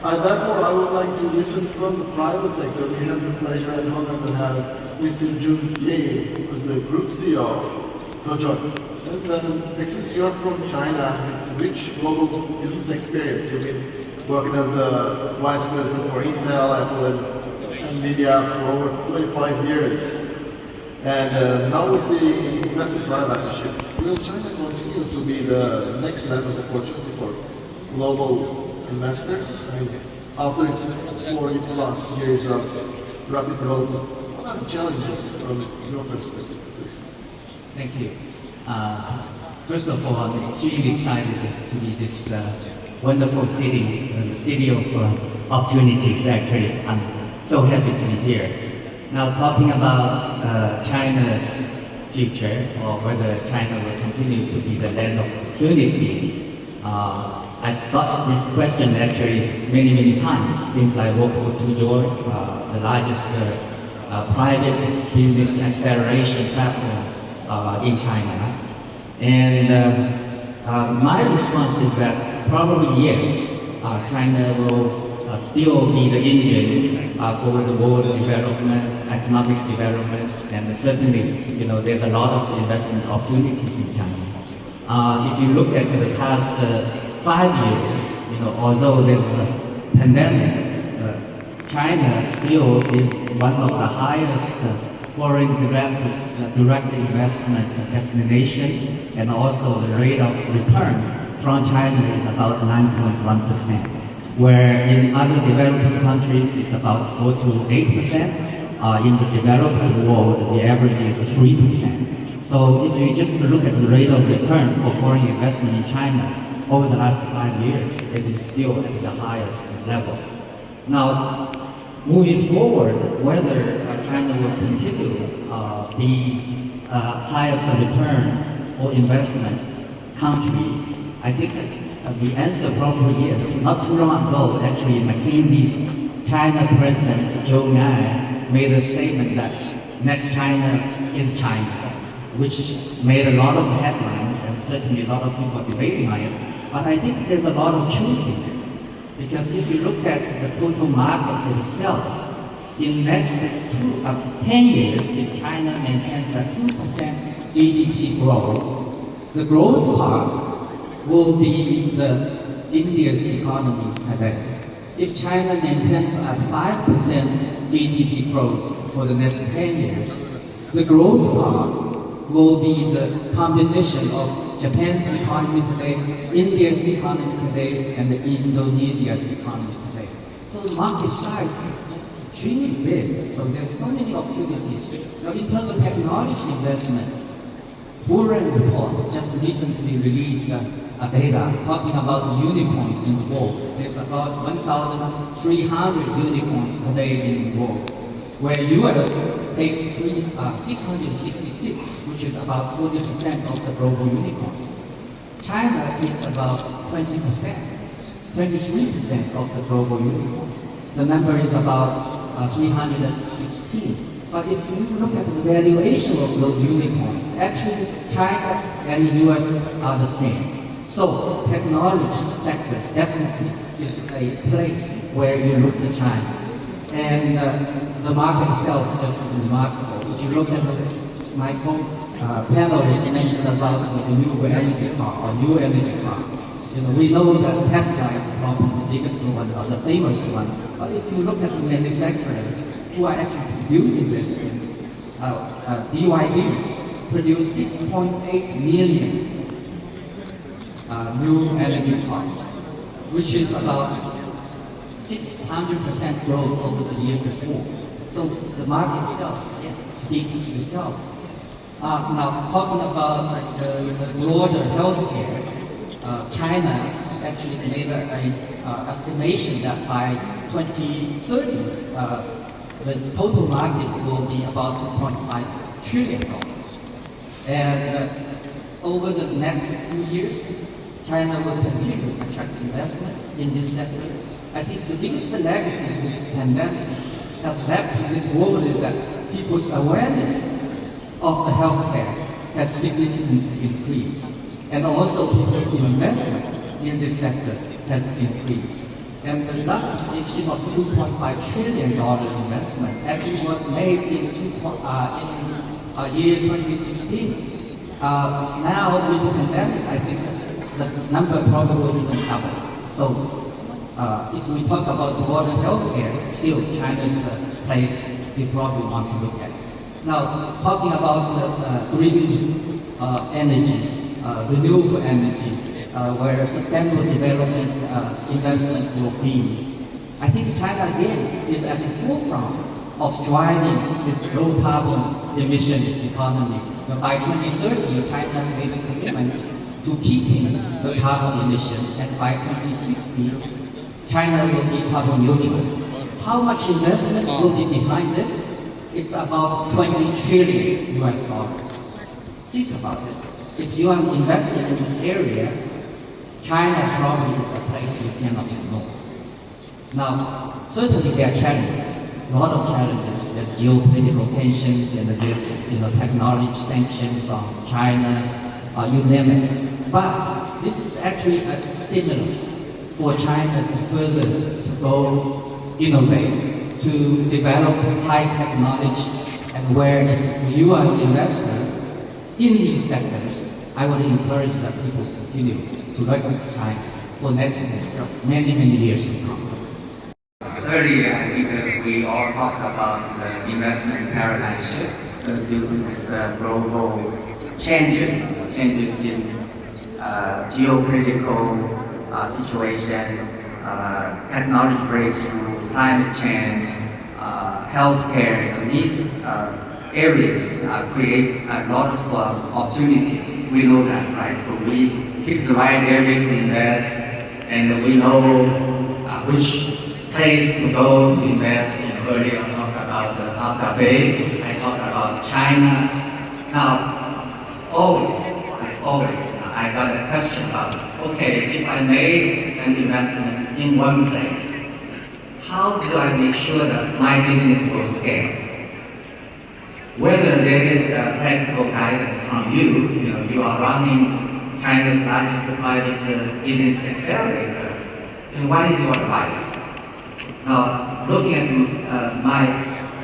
Therefore, I would like to listen from the private sector. We have the pleasure and honor to have Mr. Jun Ye, who is the Group CEO of TOJOY. And since you are from China, with rich global business experience, you've been working as the Vice President for Intel, Apple, and Nvidia for over 25 years. And now with the investment partnership, will China continue to be the next level of opportunity for global investors? I mean, after its 40 plus years of rapid development, what are the challenges from your perspective, please? Thank you. First of all, I'm extremely excited to be this wonderful city, the city of opportunities. Actually, I'm so happy to be here. Now, talking about China's future, or whether China will continue to be the land of opportunity, I got this question actually many times since I worked for TOJOY, the largest private business acceleration platform in China. And my response is that probably yes, China will still be the engine for the world development, economic development, and certainly, there's a lot of investment opportunities in China. If you look at the past 5 years, although there's a pandemic, China still is one of the highest foreign direct investment destination, and also the rate of return from China is about 9.1%, where in other developing countries it's about 4 to 8%. In the developing world, the average is 3%. So if you just look at the rate of return for foreign investment in China over the last 5 years, it is still at the highest level. Now, moving forward, whether China will continue the highest return for investment country, I think the answer probably is. Not too long ago, actually, McKinsey's China President Zhou Enlai made a statement that next China is China, which made a lot of headlines, and certainly a lot of people are debating on it. But I think there's a lot of truth in it. Because if you look at the total market itself, in the next 10 years, if China maintains a 2% GDP growth, the growth part will be India's economy today. If China maintains a 5% GDP growth for the next 10 years, the growth part will be the combination of Japan's economy today, India's economy today, and Indonesia's economy today. So the market size is extremely big. So there's so many opportunities. Now, in terms of technology investment, Hurun report just recently released data talking about the unicorns in the world. There's about 1,300 unicorns today in the world, where U.S. takes 666, which is about 40% of the global unicorns. China takes about 20%, 23% of the global unicorns. The number is about 316. But if you look at the valuation of those unicorns, actually China and the US are the same. So technology sectors definitely is a place where you look at China. And the market itself is just remarkable. If you look at my panelists mentioned about the renewable energy car or new energy car. We know that Tesla is probably the biggest one or the famous one. But if you look at the manufacturers who are actually producing this, BYD produced 6.8 million new energy cars, which is about 600% growth over the year before. So the market itself speaks to itself. Now, talking about the broader healthcare, China actually made an estimation that by 2030, the total market will be about $2.5 trillion. And over the next few years, China will continue to attract investment in this sector. I think the biggest legacy of this pandemic has led to this world is that people's awareness of the healthcare has significantly increased. And also people's investment in this sector has increased. And the last prediction of $2.5 trillion investment actually was made in year 2016. Now with the pandemic, I think the number probably will even double. So if we talk about modern healthcare, still China is the place we probably want to look at. Now, talking about green energy, renewable energy, where sustainable development investment will be, I think China again is at the forefront of driving this low carbon emission economy. By 2030, China has made a commitment to keeping the carbon emission, and by 2060, China will be carbon neutral. How much investment will be behind this? It's about 20 trillion US dollars. Think about it. If you are investing in this area, China probably is a place you cannot ignore. Now, certainly there are challenges, a lot of challenges. There's geopolitical tensions and there's technology sanctions on China, you name it. But this is actually a stimulus for China to further to go innovate, to develop high technology, and where if you are an investor in these sectors, I would encourage that people continue to look at China for next many years to come. Earlier, I think we all talked about the investment paradigm shift due to this global changes in geopolitical situation, technology breakthrough, climate change, healthcare. These areas create a lot of opportunities. We know that, right? So we pick the right area to invest, and we know which place to go to invest. Earlier I talked about Abu Dhabi, I talked about China. Now, always, I got a question about, okay, if I made an investment in one place, how do I make sure that my business will scale? Whether there is a practical guidance from you are running China's largest private business accelerator, and what is your advice? Now, looking at my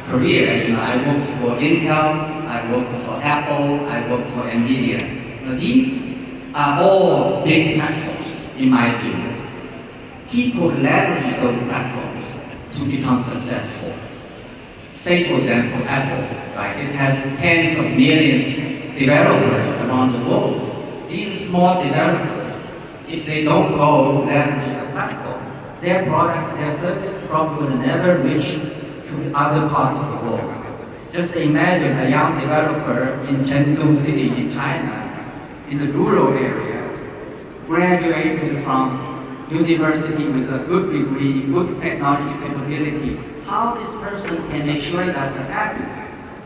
career, I worked for Intel, I worked for Apple, I worked for NVIDIA. Now, these are all big platforms, in my view. People leverage those platforms to become successful. Say, for example, Apple, right? It has tens of millions of developers around the world. These small developers, if they don't go leveraging a platform, their products, their service probably will never reach to other parts of the world. Just imagine a young developer in Chengdu City in China, in the rural area, graduated from university with a good degree, good technology capability. How this person can make sure that the app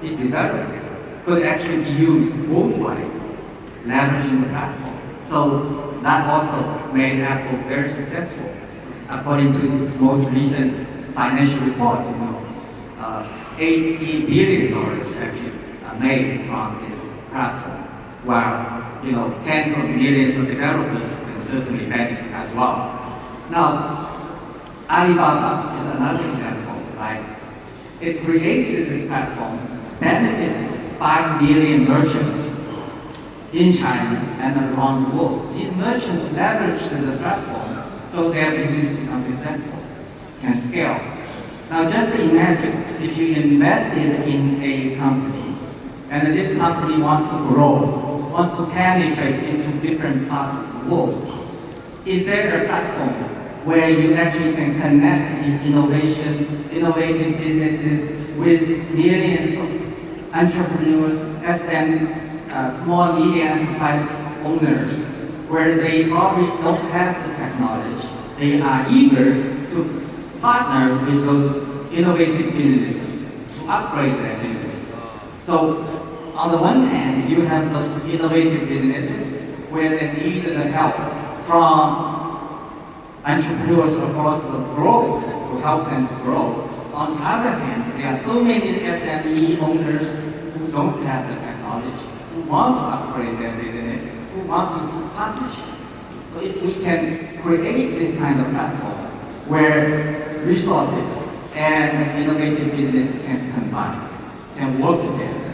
it developed could actually be used worldwide, leveraging the platform. So that also made Apple very successful. According to its most recent financial report, $80 billion actually made from this platform, while tens of millions of developers can certainly benefit as well. Now, Alibaba is another example, right? It created this platform, benefited 5 million merchants in China and around the world. These merchants leveraged the platform so their business becomes successful, can scale. Now just imagine if you invested in a company and this company wants to grow, wants to penetrate into different parts of the world. Is there a platform where you actually can connect these innovative businesses with millions of entrepreneurs, small medium enterprise owners, where they probably don't have the technology? They are eager to partner with those innovative businesses to upgrade their business. So on the one hand, you have those innovative businesses where they need the help from entrepreneurs across the globe to help them to grow. On the other hand, there are so many SME owners who don't have the technology, who want to upgrade their business, who want to see partnership. So if we can create this kind of platform, where resources and innovative business can combine, can work together,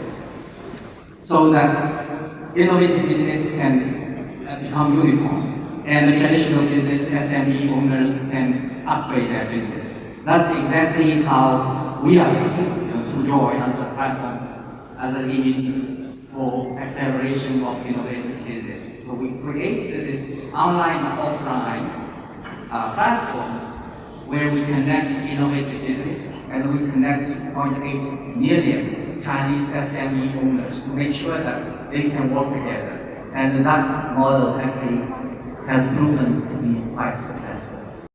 so that innovative business can become unicorn, and the traditional business SME owners can upgrade their business. That's exactly how we are doing, TOJOY as a platform, as an engine for acceleration of innovative business. So we created this online and offline platform where we connect innovative business and we connect 0.8 million Chinese SME owners to make sure that they can work together. And that model actually has proven to be quite successful.